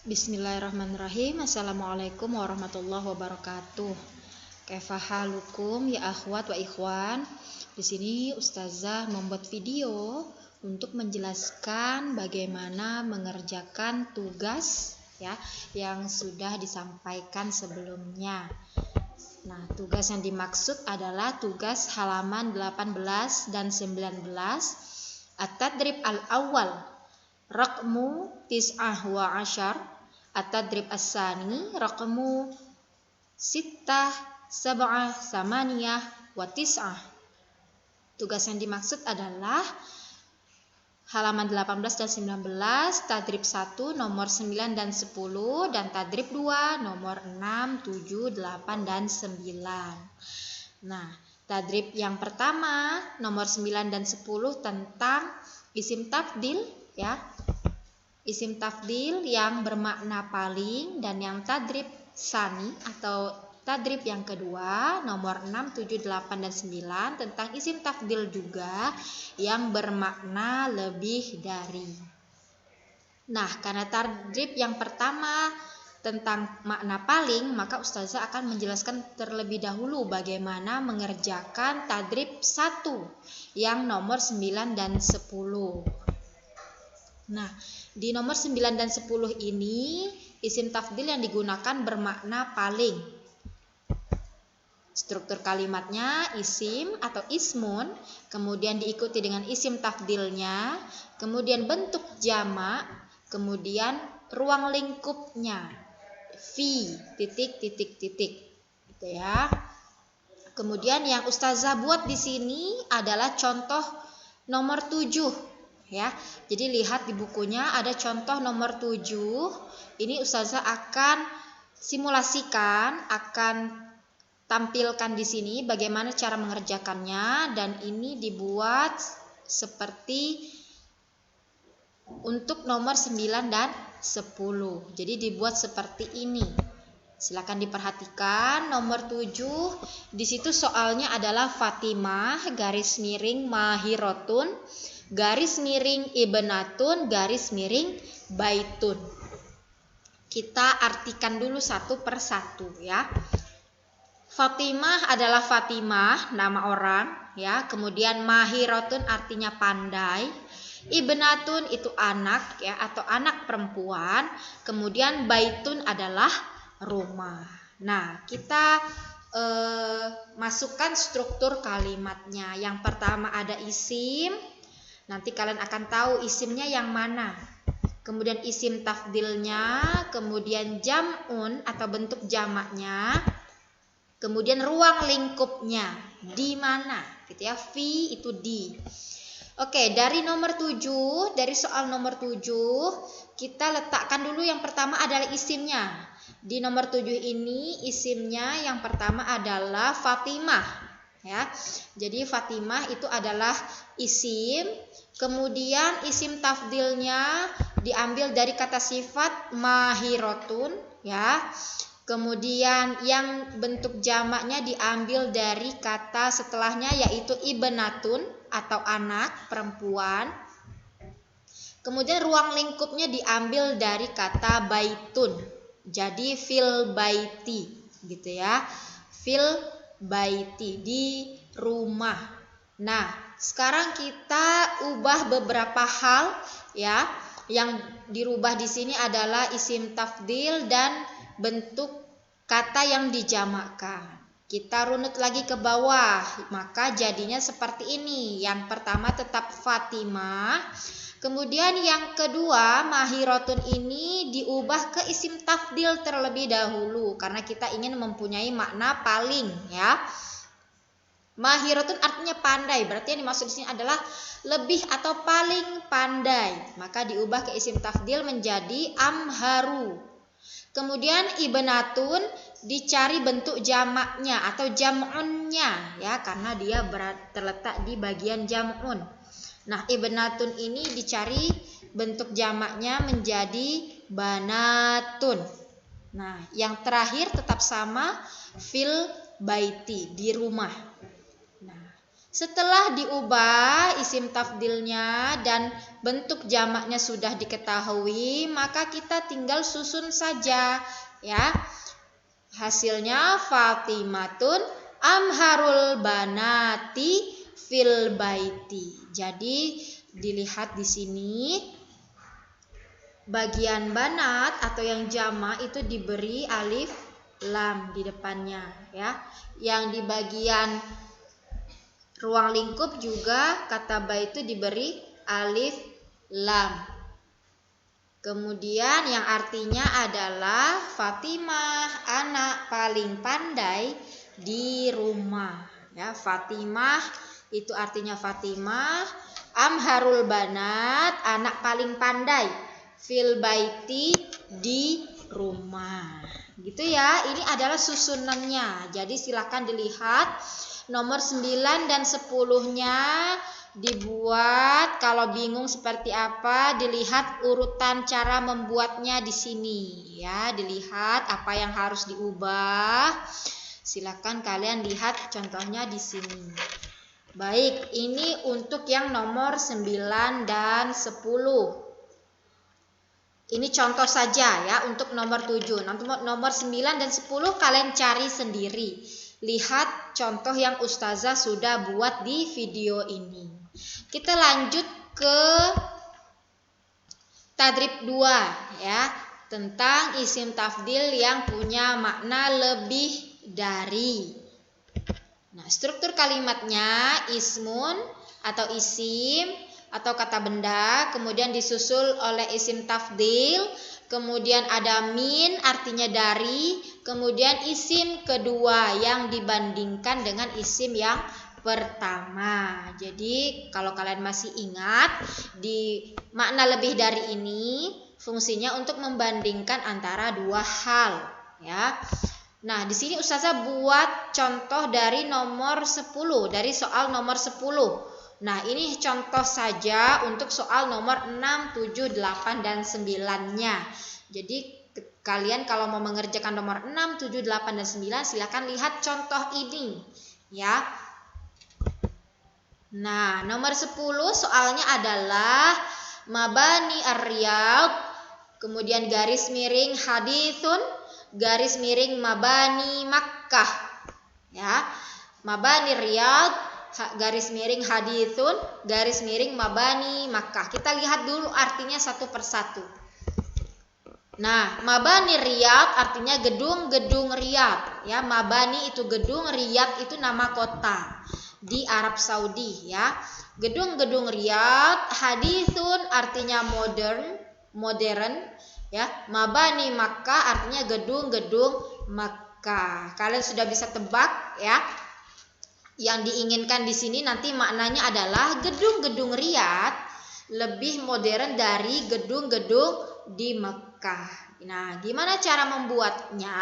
Bismillahirrahmanirrahim. Assalamualaikum warahmatullahi wabarakatuh. Kaifa halukum ya akhwat wa ikhwan. Di sini Ustazah membuat video untuk menjelaskan bagaimana mengerjakan tugas ya yang sudah disampaikan sebelumnya. Nah, tugas yang dimaksud adalah tugas halaman 18 dan 19 At-Tadrib al-awwal Raqmu tis'ah wa ashar At-Tadrib as-sani Raqmu sittah sab'ah samaniyah wa tis'ah. Tugas yang dimaksud adalah halaman 18 dan 19, Tadrib 1 nomor 9 dan 10, dan Tadrib 2 nomor 6, 7, 8, dan 9. Nah, Tadrib yang pertama nomor 9 dan 10 tentang isim tafdil ya. Isim tafdil yang bermakna paling, dan yang Tadrib sani atau Tadrib yang kedua nomor 6, 7, 8, dan 9 tentang isim tafdil juga yang bermakna lebih dari. Nah, karena Tadrib yang pertama tentang makna paling, maka Ustazah akan menjelaskan terlebih dahulu bagaimana mengerjakan Tadrib 1 yang nomor 9 dan 10. Nah, di nomor 9 dan 10 ini isim tafdil yang digunakan bermakna paling. Struktur kalimatnya isim atau ismun, kemudian diikuti dengan isim tafdilnya, kemudian bentuk jamak, kemudian ruang lingkupnya fi titik titik titik gitu ya. Kemudian yang Ustazah buat di sini adalah contoh nomor 7 ya. Jadi lihat di bukunya ada contoh nomor 7. Ini Ustazah akan simulasikan, akan tampilkan di sini bagaimana cara mengerjakannya, dan ini dibuat seperti untuk nomor 9 dan 10. Jadi dibuat seperti ini. Silakan diperhatikan nomor 7. Di situ soalnya adalah Fatimah garis miring mahirotun garis miring ibnatun garis miring baitun. Kita artikan dulu satu per satu ya. Fatimah adalah Fatimah, nama orang ya. Kemudian mahirotun artinya pandai. Ibnatun itu anak ya, atau anak perempuan. Kemudian baitun adalah rumah. Nah, kita masukkan struktur kalimatnya. Yang pertama ada isim. Nanti kalian akan tahu isimnya yang mana. Kemudian isim tafdilnya, kemudian jam'un atau bentuk jamaknya. Kemudian ruang lingkupnya di mana gitu ya, fi itu di. Oke, dari nomor 7, dari soal nomor 7 kita letakkan dulu yang pertama adalah isimnya. Di nomor 7 ini isimnya yang pertama adalah Fatimah ya. Jadi Fatimah itu adalah isim, kemudian isim tafdilnya diambil dari kata sifat mahirotun ya. Kemudian yang bentuk jamaknya diambil dari kata setelahnya yaitu ibnatun atau anak perempuan. Kemudian ruang lingkupnya diambil dari kata baitun. Jadi fil baiti gitu ya. Fil baiti di rumah. Nah, sekarang kita ubah beberapa hal ya. Yang dirubah di sini adalah isim tafdil dan bentuk kata yang dijamakkan. Kita runut lagi ke bawah, maka jadinya seperti ini. Yang pertama tetap Fatimah. Kemudian yang kedua mahirotun ini diubah ke isim tafdil terlebih dahulu karena kita ingin mempunyai makna paling ya. Mahirotun artinya pandai, berarti yang dimaksud di sini adalah lebih atau paling pandai. Maka diubah ke isim tafdil menjadi amharu. Kemudian ibnatun dicari bentuk jamaknya atau jam'unnya ya, karena dia terletak di bagian jam'un. Nah, ibnatun ini dicari bentuk jamaknya menjadi banatun. Nah, yang terakhir tetap sama fil baiti di rumah. Nah, Setelah diubah isim tafdilnya dan bentuk jamaknya sudah diketahui, maka kita tinggal susun saja ya. Hasilnya Fatimatun amharul banati fil baiti. Jadi dilihat di sini bagian banat atau yang jamak itu diberi alif lam di depannya ya. Yang di bagian ruang lingkup juga kata ba itu diberi alif lam. Kemudian yang artinya adalah Fatimah anak paling pandai di rumah. Ya, Fatimah itu artinya Fatimah, amharul banat anak paling pandai, fil baiti di rumah. Gitu ya. Ini adalah susunannya. Jadi silakan dilihat nomor 9 dan 10-nya dibuat. Kalau bingung seperti apa, dilihat urutan cara membuatnya di sini ya. Dilihat apa yang harus diubah. Silakan kalian lihat contohnya di sini. Baik, ini untuk yang nomor 9 dan 10. Ini contoh saja ya untuk nomor 7. Nanti nomor 9 dan 10 kalian cari sendiri. Lihat contoh yang Ustazah sudah buat di video ini. Kita lanjut ke tadrib 2 ya, tentang isim tafdil yang punya makna lebih dari. Nah, struktur kalimatnya ismun atau isim atau kata benda, kemudian disusul oleh isim tafdil, kemudian ada min artinya dari, kemudian isim kedua yang dibandingkan dengan isim yang pertama. Jadi kalau kalian masih ingat, di makna lebih dari ini fungsinya untuk membandingkan antara dua hal ya. Nah, di sini Ustazah buat contoh dari nomor 10, dari soal nomor 10. Nah, ini contoh saja untuk soal nomor 6, 7, 8, dan 9-nya. Jadi kalian kalau mau mengerjakan nomor 6, 7, 8, dan 9 silakan lihat contoh ini ya. Nah, nomor 10 soalnya adalah mabani ar-riyad, kemudian garis miring hadithun, garis miring mabani Makkah ya. Mabani riyad, garis miring hadithun, garis miring mabani Makkah. Kita lihat dulu artinya satu persatu. Nah, mabani riyad artinya gedung-gedung Riyadh ya. Mabani itu gedung, Riyadh itu nama kota di Arab Saudi ya. Gedung-gedung Riyadh, hadithun artinya modern ya. Mabani Makkah artinya gedung-gedung Makkah. Kalian sudah bisa tebak ya. Yang diinginkan di sini nanti maknanya adalah gedung-gedung Riyadh lebih modern dari gedung-gedung di Mekah. Nah, gimana cara membuatnya?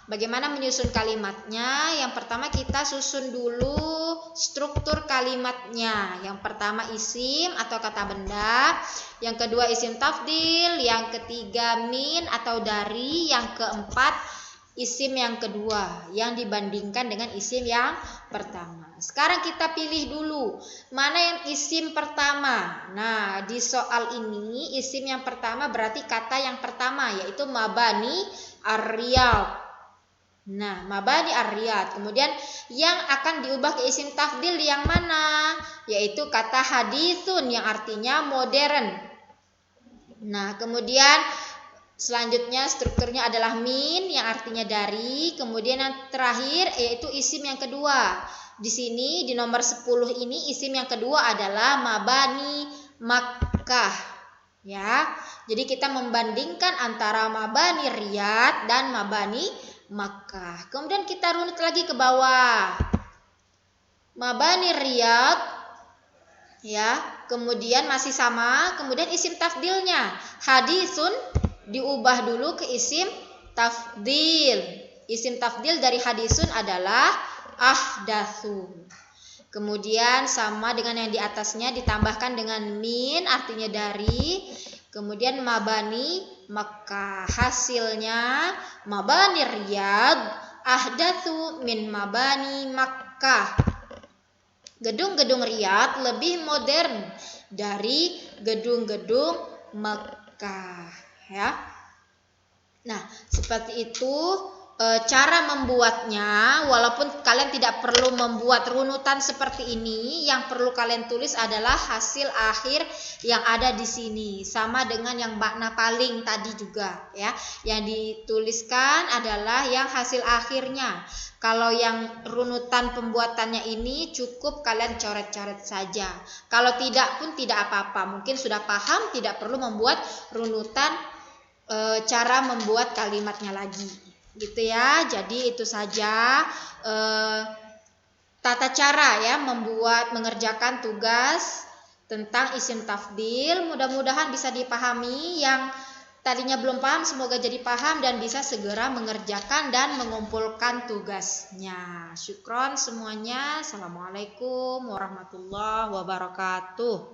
Bagaimana menyusun kalimatnya? Yang pertama kita susun dulu struktur kalimatnya. Yang pertama isim atau kata benda, yang kedua isim tafdil, yang ketiga min atau dari, yang keempat isim yang kedua yang dibandingkan dengan isim yang pertama. Sekarang kita pilih dulu mana yang isim pertama. Nah, di soal ini isim yang pertama berarti kata yang pertama yaitu mabani ar-riyad. Nah, mabani ar-riyad. Kemudian yang akan diubah ke isim tafdil yang mana? Yaitu kata hadithun yang artinya modern. Nah, kemudian selanjutnya strukturnya adalah min yang artinya dari, kemudian yang terakhir yaitu isim yang kedua. Di sini di nomor 10 ini isim yang kedua adalah mabani Makkah. Ya. Jadi kita membandingkan antara mabani Riyadh dan mabani Makkah. Kemudian kita runut lagi ke bawah. Mabani Riyadh ya, kemudian masih sama, kemudian isim tafdilnya hadisun diubah dulu ke isim tafdil. Isim tafdil dari hadisun adalah ahdatsu. Kemudian sama dengan yang di atasnya ditambahkan dengan min artinya dari. Kemudian mabani Makkah. Hasilnya mabani Riyadh ahdatsu min mabani Makkah. Gedung-gedung Riyadh lebih modern dari gedung-gedung Mekah, ya. Nah, seperti itu cara membuatnya. Walaupun kalian tidak perlu membuat runutan seperti ini, yang perlu kalian tulis adalah hasil akhir yang ada di sini, sama dengan yang makna paling tadi juga, ya. Yang dituliskan adalah yang hasil akhirnya. Kalau yang runutan pembuatannya ini cukup kalian coret-coret saja. Kalau tidak pun tidak apa-apa. Mungkin sudah paham, tidak perlu membuat runutan cara membuat kalimatnya lagi, gitu ya. Jadi itu saja tata cara ya mengerjakan tugas tentang isim tafdil. Mudah-mudahan bisa dipahami. Yang tadinya belum paham semoga jadi paham dan bisa segera mengerjakan dan mengumpulkan tugasnya. Syukron semuanya. Assalamualaikum warahmatullahi wabarakatuh.